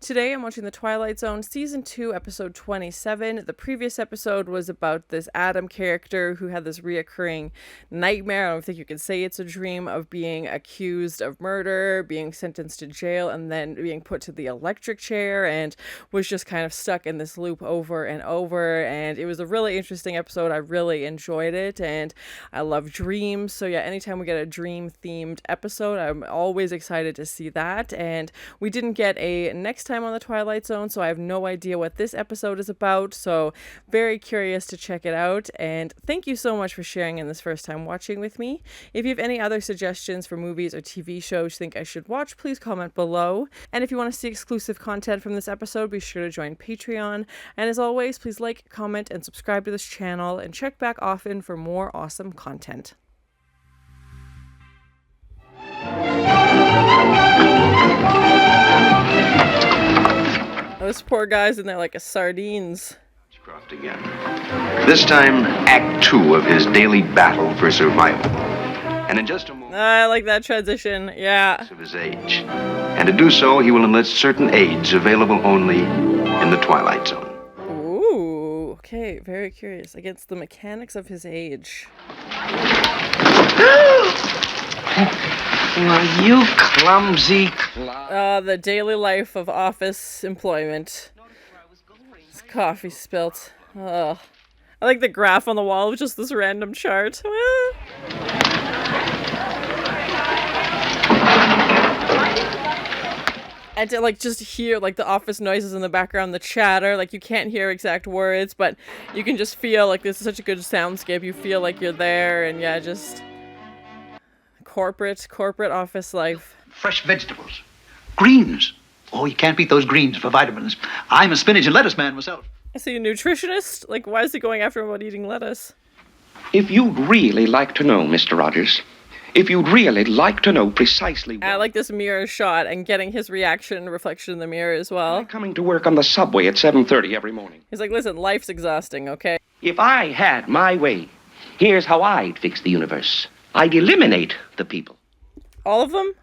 Today I'm watching the Twilight Zone Season 2, Episode 27. The previous episode was about this Adam character who had this reoccurring nightmare. I don't think you can say it's a dream of being accused of murder, being sentenced to jail, and then being put to the electric chair, and was just kind of stuck in this loop over and over. And it was a really interesting episode. I really enjoyed it, and I love dreams. So yeah, anytime we get a dream-themed episode, I'm always excited to see that. And we didn't get a next time on the Twilight Zone, so I have no idea what this episode is about, so very curious to check it out. And thank you so much for sharing in this first time watching with me. If you have any other suggestions for movies or TV shows you think I should watch, please comment below. And if you want to see exclusive content from this episode, be sure to join Patreon. And as always, please like, comment, and subscribe to this channel, and check back often for more awesome content. Those poor guys in there like a sardines. Again. This time, Act 2 of his daily battle for survival. And in just a moment, I like that transition, yeah. Of his age. And to do so, he will enlist certain aids available only in the Twilight Zone. Ooh, okay, very curious. Against the mechanics of his age. Well, you clumsy The daily life of office employment. This coffee spilt. Ugh. I like the graph on the wall of just this random chart. And to just hear the office noises in the background, the chatter, you can't hear exact words, but you can just feel this is such a good soundscape. You feel like you're there, and yeah, just corporate office life. fresh vegetables, greens. Oh, you can't beat those greens for vitamins. I'm a spinach and lettuce man myself. Is he a nutritionist? Why is he going after him about eating lettuce? If you'd really like to know, Mr. Rogers, if you'd really like to know precisely what... I like this mirror shot and getting his reaction and reflection in the mirror as well. Coming to work on the subway at 7:30 every morning. He's like, listen, life's exhausting, okay? If I had my way, here's how I'd fix the universe. I'd eliminate the people. All of them?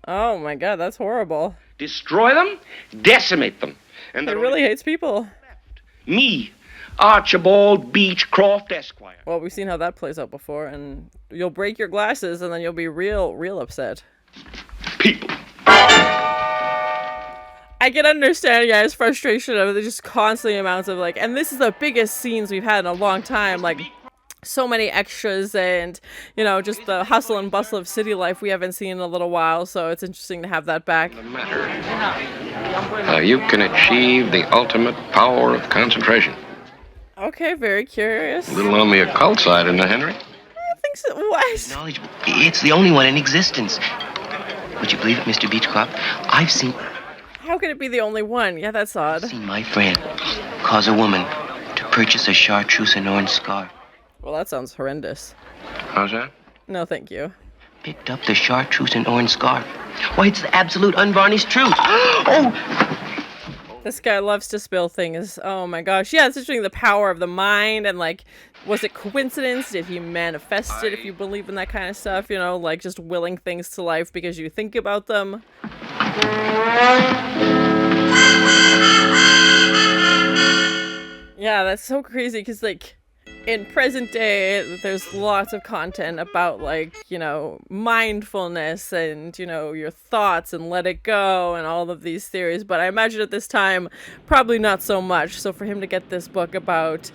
Oh my god, that's horrible. Destroy them, decimate them. And he really hates people. Me, Archibald Beechcroft Esquire. Well, we've seen how that plays out before, and you'll break your glasses, and then you'll be real upset. People. I can understand, yeah, his frustration of the just constantly amounts of and this is the biggest scenes we've had in a long time, so many extras and, just the hustle and bustle of city life we haven't seen in a little while, so it's interesting to have that back. The matter. You can achieve the ultimate power of concentration. Okay, very curious. A little on the occult side, isn't it, Henry? I think so. What? Knowledge, it's the only one in existence. Would you believe it, Mr. Beechcroft? I've seen How could it be the only one? Yeah, that's odd. my friend cause a woman to purchase a chartreuse and orange scarf. Well, that sounds horrendous. How's that? No, thank you. Picked up the chartreuse and orange scarf. Why, it's the absolute unvarnished truth. Oh! This guy loves to spill things. Oh my gosh. Yeah, it's interesting the power of the mind and was it coincidence? Did he manifest it if you believe in that kind of stuff? Just willing things to life because you think about them. Yeah, that's so crazy because in present day, there's lots of content about mindfulness and, your thoughts and let it go and all of these theories. But I imagine at this time, probably not so much. So for him to get this book about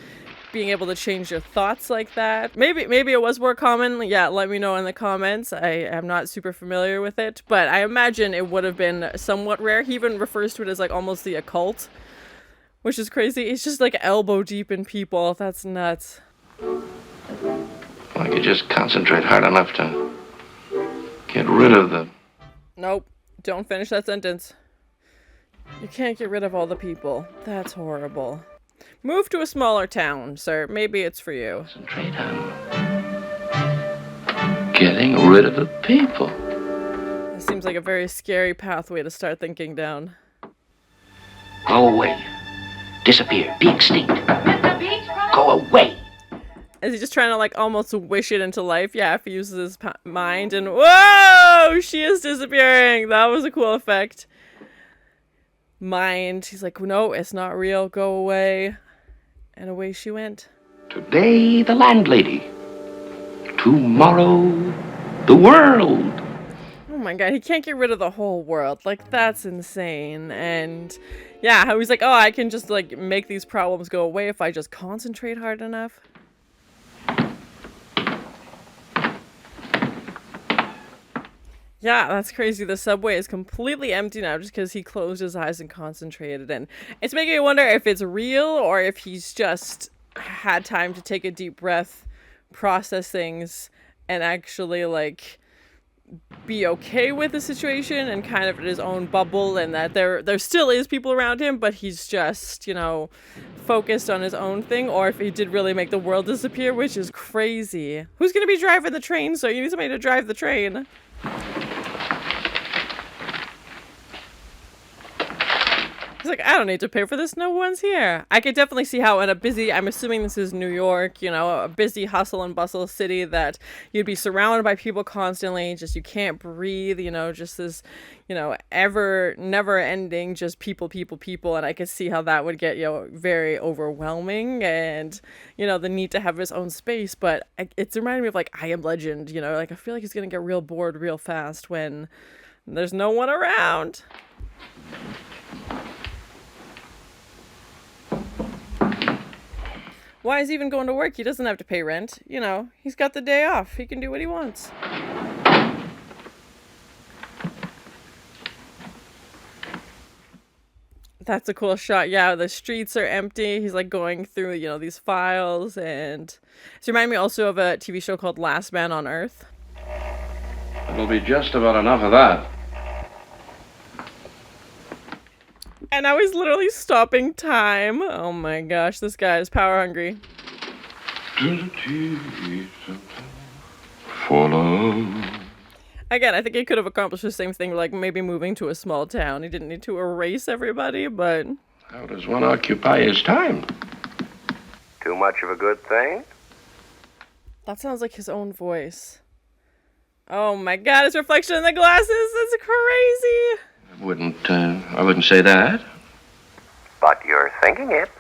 being able to change your thoughts like that, maybe it was more common. Yeah, let me know in the comments. I am not super familiar with it, but I imagine it would have been somewhat rare. He even refers to it as almost the occult, which is crazy. It's just elbow deep in people. That's nuts. I could just concentrate hard enough to get rid of the... Nope. Don't finish that sentence. You can't get rid of all the people. That's horrible. Move to a smaller town, sir. Maybe it's for you. Concentrate on getting rid of the people. This seems like a very scary pathway to start thinking down. Go away. Disappear. Be extinct. Mr. Beechcroft? Go away. Is he just trying to almost wish it into life? Yeah, if he uses his mind and whoa, she is disappearing. That was a cool effect. mind. He's like, no, it's not real. Go away. And away she went. Today, the landlady. Tomorrow, the world. Oh my god, he can't get rid of the whole world. Like, that's insane. And yeah, how he's like, oh, I can just like make these problems go away if I just concentrate hard enough. Yeah, that's crazy. The subway is completely empty now just because he closed his eyes and concentrated. And it's making me wonder if it's real or if he's just had time to take a deep breath, process things, and actually, like, be okay with the situation and kind of in his own bubble, and that there still is people around him, but he's just, you know, focused on his own thing, or if he did really make the world disappear, which is crazy. Who's going to be driving the train? So you need somebody to drive the train. He's like, I don't need to pay for this. No one's here. I could definitely see how in a busy, I'm assuming this is New York, you know, a busy hustle and bustle city, that you'd be surrounded by people constantly. Just you can't breathe, you know, just this, you know, never ending, just people. And I could see how that would get, you know, very overwhelming, and, you know, the need to have his own space. But it's reminding me of like I Am Legend, you know, like I feel like he's going to get real bored real fast when there's no one around. Why is he even going to work? He doesn't have to pay rent. You know, he's got the day off. He can do what he wants. That's a cool shot. Yeah, the streets are empty. He's like going through, you know, these files. And it's reminding me also of a TV show called Last Man on Earth. It'll be just about enough of that. And now he's literally stopping time. Oh my gosh, this guy is power hungry. Follow. Again, I think he could have accomplished the same thing, like maybe moving to a small town. He didn't need to erase everybody, but... How does one occupy his time? Too much of a good thing? That sounds like his own voice. Oh my god, his reflection in the glasses! That's crazy! I wouldn't say that. But you're thinking it.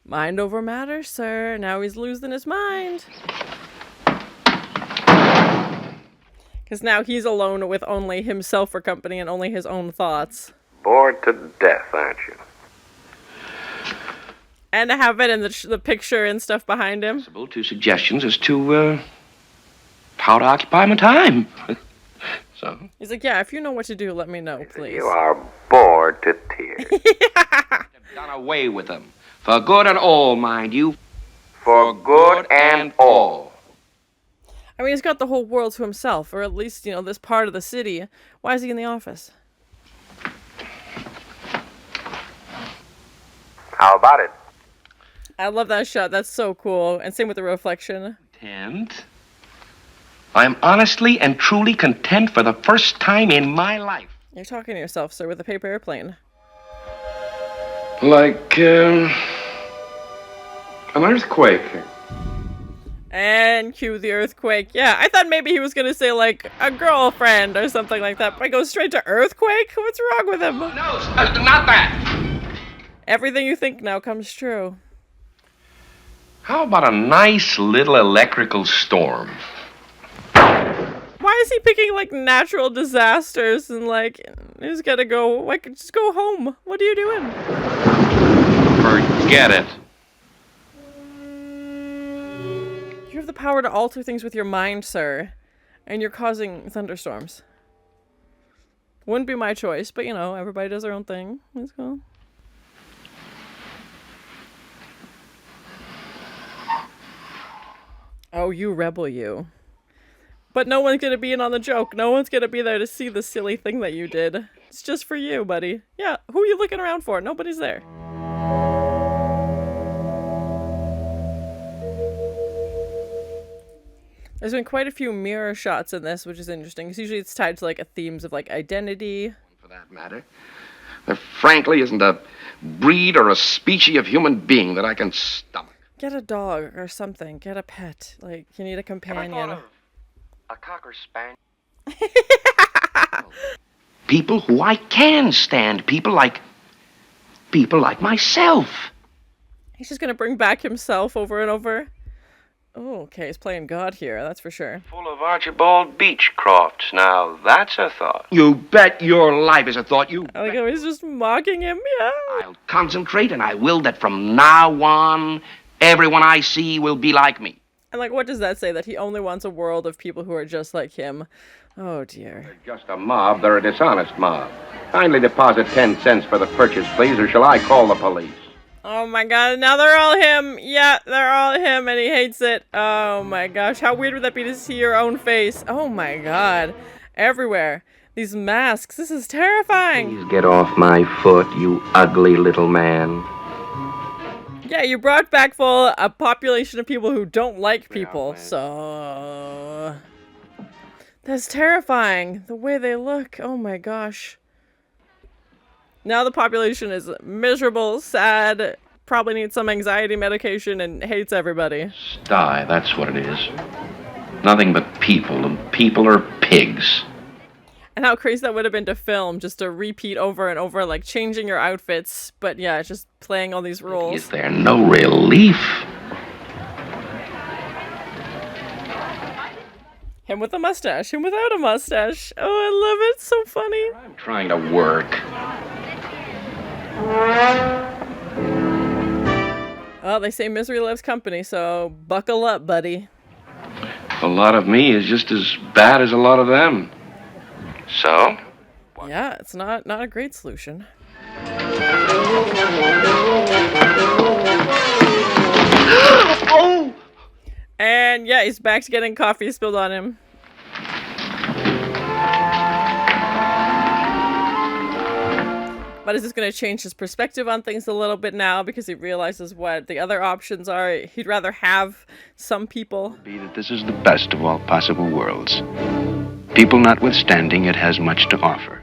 Mind over matter, sir. Now he's losing his mind. Because now he's alone with only himself for company and only his own thoughts. Bored to death, aren't you? And to have it in the picture and stuff behind him. Two suggestions as to how to occupy my time. So he's like, yeah, if you know what to do, let me know, please. You are bored to tears. I've done away with them. For good and all, mind you. For good and all. I mean, he's got the whole world to himself, or at least, you know, this part of the city. Why is he in the office? How about it? I love that shot. That's so cool. And same with the reflection. Content. I am honestly and truly content for the first time in my life. You're talking to yourself, sir, with a paper airplane. Like, an earthquake. And cue the earthquake. Yeah, I thought maybe he was going to say, like, a girlfriend or something like that. But I go straight to earthquake? What's wrong with him? No, not that. Everything you think now comes true. How about a nice little electrical storm? Why is he picking, like, natural disasters and, like, he's gotta go, like, just go home. What are you doing? Forget it. You have the power to alter things with your mind, sir. And you're causing thunderstorms. Wouldn't be my choice, but, you know, everybody does their own thing. Let's go. Oh, you rebel, you. But no one's gonna be in on the joke. No one's gonna be there to see the silly thing that you did. It's just for you, buddy. Yeah, who are you looking around for? Nobody's there. There's been quite a few mirror shots in this, which is interesting. Because usually it's tied to, like, themes of, like, identity. For that matter. There frankly isn't a breed or a species of human being that I can stomach. Get a dog or something. Get a pet. Like, you need a companion. A cocker spaniel. people who I can stand. People like myself. He's just gonna bring back himself over and over. Oh, okay, he's playing God here, that's for sure. Full of Archibald Beechcrofts. Now, that's a thought. You bet your life is a thought. I like how he's just mocking him, yeah. I'll concentrate, and I will that from now on, everyone I see will be like me. And like, what does that say? That he only wants a world of people who are just like him. Oh, dear. They're just a mob. They're a dishonest mob. Kindly deposit 10 cents for the purchase, please, or shall I call the police? Oh my god, now they're all him. Yeah, they're all him and he hates it. Oh my gosh, how weird would that be to see your own face? Oh my god. Everywhere. These masks, this is terrifying. Please get off my foot, you ugly little man. Yeah, you brought back full a population of people who don't like people, so... That's terrifying, the way they look. Oh my gosh. Now the population is miserable, sad, probably needs some anxiety medication, and hates everybody. Die, that's what it is. Nothing but people, and people are pigs. And how crazy that would have been to film, just to repeat over and over, like changing your outfits, but yeah, just playing all these roles. Is there no relief? Him with a mustache, him without a mustache. Oh, I love it, so funny. I'm trying to work. Well, they say misery loves company, so buckle up, buddy. A lot of me is just as bad as a lot of them. So? Yeah, it's not a great solution. Oh! And yeah, he's back to getting coffee spilled on him. But is this going to change his perspective on things a little bit now because he realizes what the other options are? He'd rather have some people. Be that this is the best of all possible worlds. People notwithstanding, it has much to offer.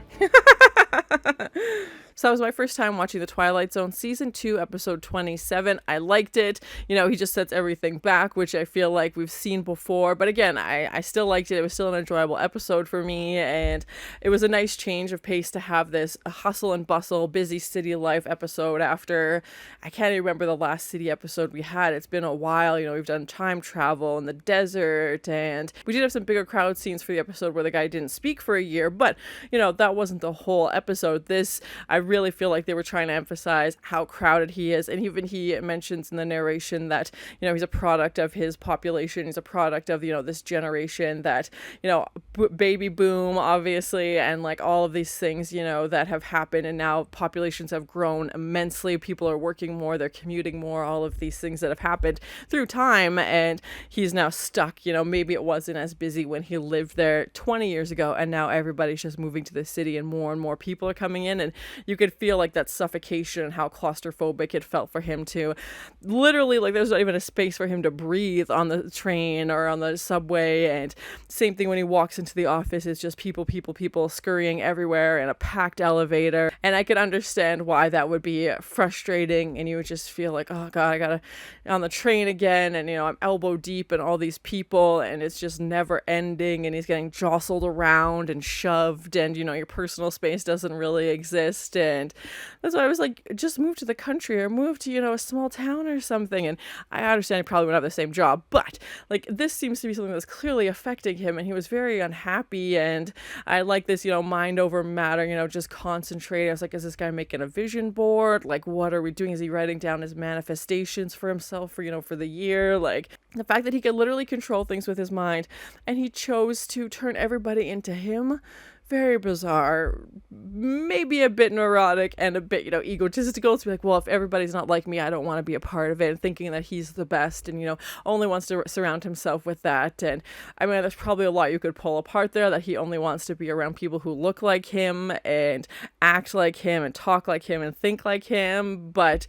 So that was my first time watching The Twilight Zone Season 2, Episode 27. I liked it. You know, he just sets everything back, which I feel like we've seen before. But again, I still liked it. It was still an enjoyable episode for me. And it was a nice change of pace to have this hustle and bustle, busy city life episode after, I can't even remember the last city episode we had. It's been a while. You know, we've done time travel in the desert. And we did have some bigger crowd scenes for the episode where the guy didn't speak for a year. But, you know, that wasn't the whole episode. This, I really feel like they were trying to emphasize how crowded he is, and even he mentions in the narration that, you know, he's a product of his population, he's a product of, you know, this generation that, you know, baby boom obviously, and like all of these things, you know, that have happened, and now populations have grown immensely, people are working more, they're commuting more, all of these things that have happened through time, and he's now stuck. You know, maybe it wasn't as busy when he lived there 20 years ago, and now everybody's just moving to the city and more people are coming in, and you could feel like that suffocation and how claustrophobic it felt for him to literally, like, there's not even a space for him to breathe on the train or on the subway. And same thing when he walks into the office, it's just people scurrying everywhere in a packed elevator. And I could understand why that would be frustrating, and you would just feel like, oh god, I gotta on the train again, and you know, I'm elbow deep in all these people, and it's just never ending, and he's getting jostled around and shoved, and you know, your personal space doesn't really exist. And that's why I was like, just move to the country or move to, you know, a small town or something. And I understand he probably wouldn't have the same job, but like, this seems to be something that's clearly affecting him, and he was very unhappy. And I like this, you know, mind over matter, you know, just concentrate. I was like, is this guy making a vision board? Like, what are we doing? Is he writing down his manifestations for himself for, you know, for the year? Like, the fact that he could literally control things with his mind, and he chose to turn everybody into him. Very bizarre, maybe a bit neurotic and a bit, you know, egotistical to be like, well, if everybody's not like me, I don't want to be a part of it, and thinking that he's the best, and, you know, only wants to surround himself with that. And I mean, there's probably a lot you could pull apart there, that he only wants to be around people who look like him and act like him and talk like him and think like him. But,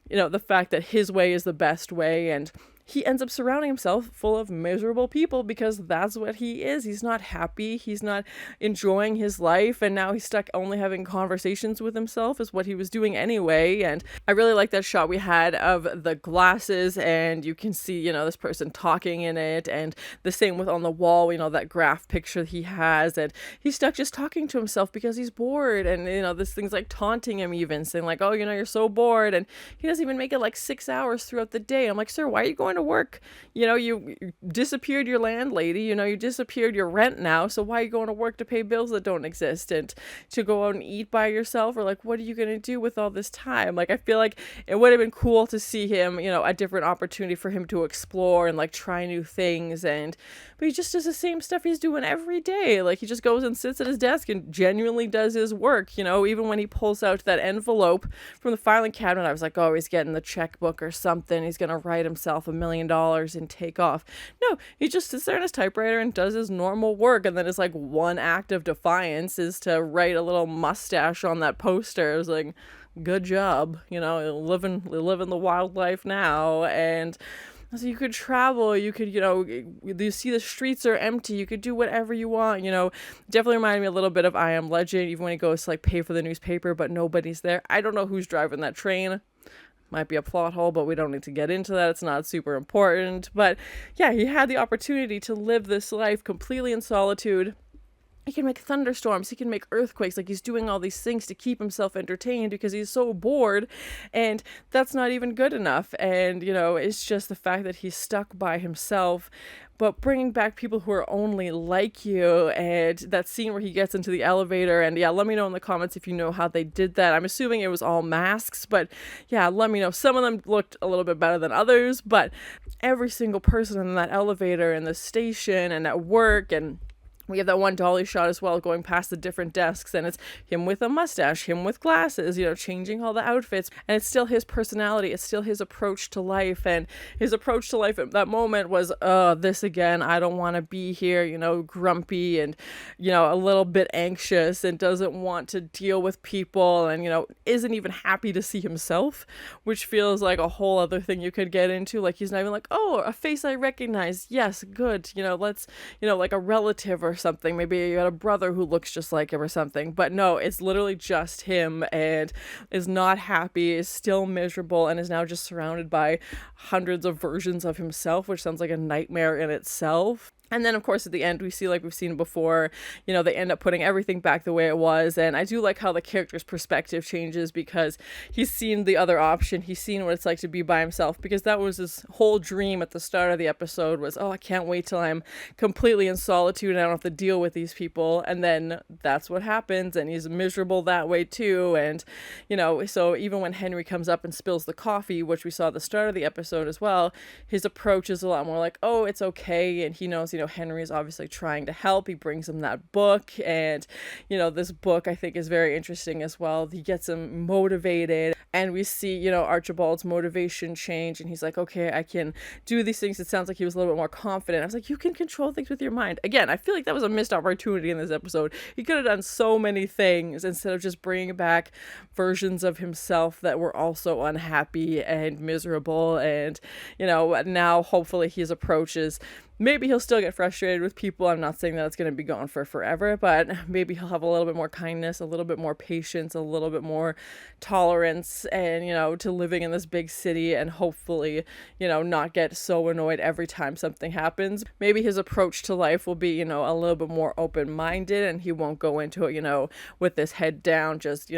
you know, the fact that his way is the best way, and he ends up surrounding himself full of miserable people because that's what he is. He's not happy. He's not enjoying his life. And now he's stuck only having conversations with himself is what he was doing anyway. And I really like that shot we had of the glasses, and you can see, this person talking in it, and the same with on the wall, that graph picture he has, and he's stuck just talking to himself because he's bored. And, this thing's like taunting him, even saying like, oh, you're so bored. And he doesn't even make it like 6 hours throughout the day. I'm like, sir, why are you going to work? You disappeared your landlady, you disappeared your rent now, so why are you going to work to pay bills that don't exist and to go out and eat by yourself? Or like, what are you going to do with all this time? Like, I feel like it would have been cool to see him, a different opportunity for him to explore and like try new things, but he just does the same stuff he's doing every day. Like, he just goes and sits at his desk and genuinely does his work. Even when he pulls out that envelope from the filing cabinet, I was like, oh, he's getting the checkbook or something, he's gonna write himself $1 million and take off. No, he just sits there on his typewriter and does his normal work, and then his like one act of defiance is to write a little mustache on that poster. I was like, good job, living the wildlife now. And so you could travel, you could, you see the streets are empty, you could do whatever you want, definitely reminded me a little bit of I Am Legend, even when he goes to like pay for the newspaper, but nobody's there. I don't know who's driving that train. Might be a plot hole, but we don't need to get into that. It's not super important. But yeah, he had the opportunity to live this life completely in solitude. He can make thunderstorms, he can make earthquakes, like he's doing all these things to keep himself entertained because he's so bored, and that's not even good enough. And, it's just the fact that he's stuck by himself, but bringing back people who are only like you. And that scene where he gets into the elevator, and yeah, let me know in the comments if you know how they did that. I'm assuming it was all masks, but yeah, let me know. Some of them looked a little bit better than others, but every single person in that elevator, in the station, and at work, and we have that one dolly shot as well going past the different desks, and it's him with a mustache, him with glasses, changing all the outfits, and it's still his personality, it's still his approach to life. And his approach to life at that moment was, this again, I don't want to be here, grumpy and, a little bit anxious and doesn't want to deal with people, and, isn't even happy to see himself, which feels like a whole other thing you could get into. Like, he's not even like, oh, a face I recognize, yes, good, let's, like a relative or something, maybe you had a brother who looks just like him or something. But no, it's literally just him, and is not happy, is still miserable, and is now just surrounded by hundreds of versions of himself, which sounds like a nightmare in itself. And then, of course, at the end, we see, like we've seen before, they end up putting everything back the way it was. And I do like how the character's perspective changes, because he's seen the other option. He's seen what it's like to be by himself, because that was his whole dream at the start of the episode was, oh, I can't wait till I'm completely in solitude and I don't have to deal with these people. And then that's what happens. And he's miserable that way, too. And, so even when Henry comes up and spills the coffee, which we saw at the start of the episode as well, his approach is a lot more like, oh, it's okay. And he knows, Henry is obviously trying to help. He brings him that book, and this book I think is very interesting as well. He gets him motivated, and we see Archibald's motivation change, and he's like, okay, I can do these things. It sounds like he was a little bit more confident. I was like, you can control things with your mind. Again, I feel like that was a missed opportunity in this episode. He could have done so many things instead of just bringing back versions of himself that were also unhappy and miserable. And now hopefully his approach is, maybe he'll still get frustrated with people. I'm not saying that it's going to be gone for forever, but maybe he'll have a little bit more kindness, a little bit more patience, a little bit more tolerance, and, to living in this big city, and hopefully, not get so annoyed every time something happens. Maybe his approach to life will be, a little bit more open-minded, and he won't go into it, with his head down, just,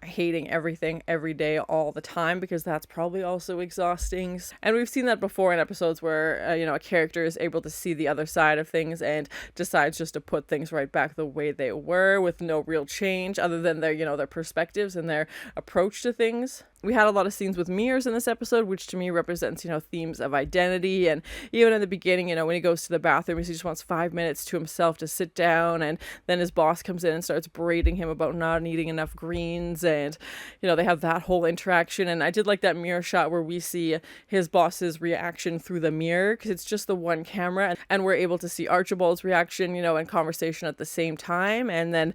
hating everything every day all the time, because that's probably also exhausting. And we've seen that before in episodes where, a character is able to see the other side of things and decides just to put things right back the way they were, with no real change other than their, their perspectives and their approach to things. We had a lot of scenes with mirrors in this episode, which to me represents, themes of identity. And even in the beginning, when he goes to the bathroom, he just wants 5 minutes to himself to sit down. And then his boss comes in and starts berating him about not eating enough greens. And, they have that whole interaction. And I did like that mirror shot where we see his boss's reaction through the mirror, because it's just the one camera. And we're able to see Archibald's reaction, and conversation at the same time. And then,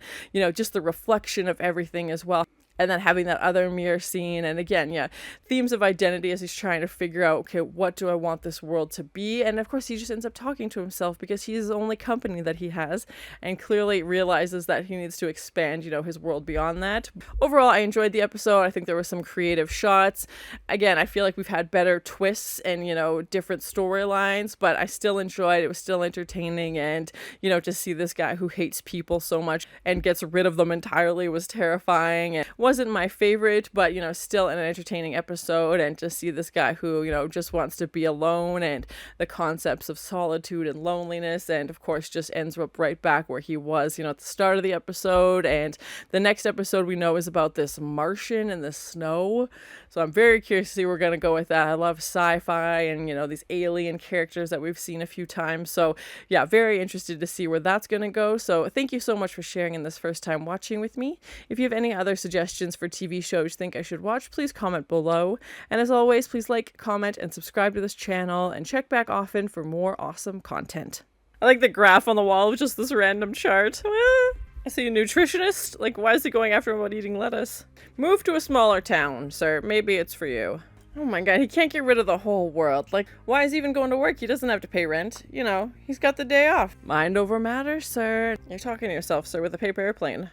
just the reflection of everything as well. And then having that other mirror scene, and again, yeah, themes of identity as he's trying to figure out, okay, what do I want this world to be? And of course, he just ends up talking to himself because he's the only company that he has, and clearly realizes that he needs to expand, his world beyond that. Overall, I enjoyed the episode. I think there were some creative shots. Again, I feel like we've had better twists and, different storylines, but I still enjoyed it. It was still entertaining, and, to see this guy who hates people so much and gets rid of them entirely was terrifying. And wasn't my favorite, but still an entertaining episode. And to see this guy who just wants to be alone, and the concepts of solitude and loneliness, and of course just ends up right back where he was at the start of the episode. And the next episode we know is about this Martian in the snow, so I'm very curious to see where we're gonna go with that. I love sci-fi and these alien characters that we've seen a few times, so yeah, very interested to see where that's gonna go. So thank you so much for sharing in this first time watching with me. If you have any other suggestions for TV shows you think I should watch, please comment below. And as always, please like, comment, and subscribe to this channel, and check back often for more awesome content. I like the graph on the wall of just this random chart. I see a nutritionist. Like, why is he going after him about eating lettuce? Move to a smaller town, sir. Maybe it's for you. Oh my god, he can't get rid of the whole world. Like, why is he even going to work? He doesn't have to pay rent. He's got the day off. Mind over matter, sir. You're talking to yourself, sir, with a paper airplane.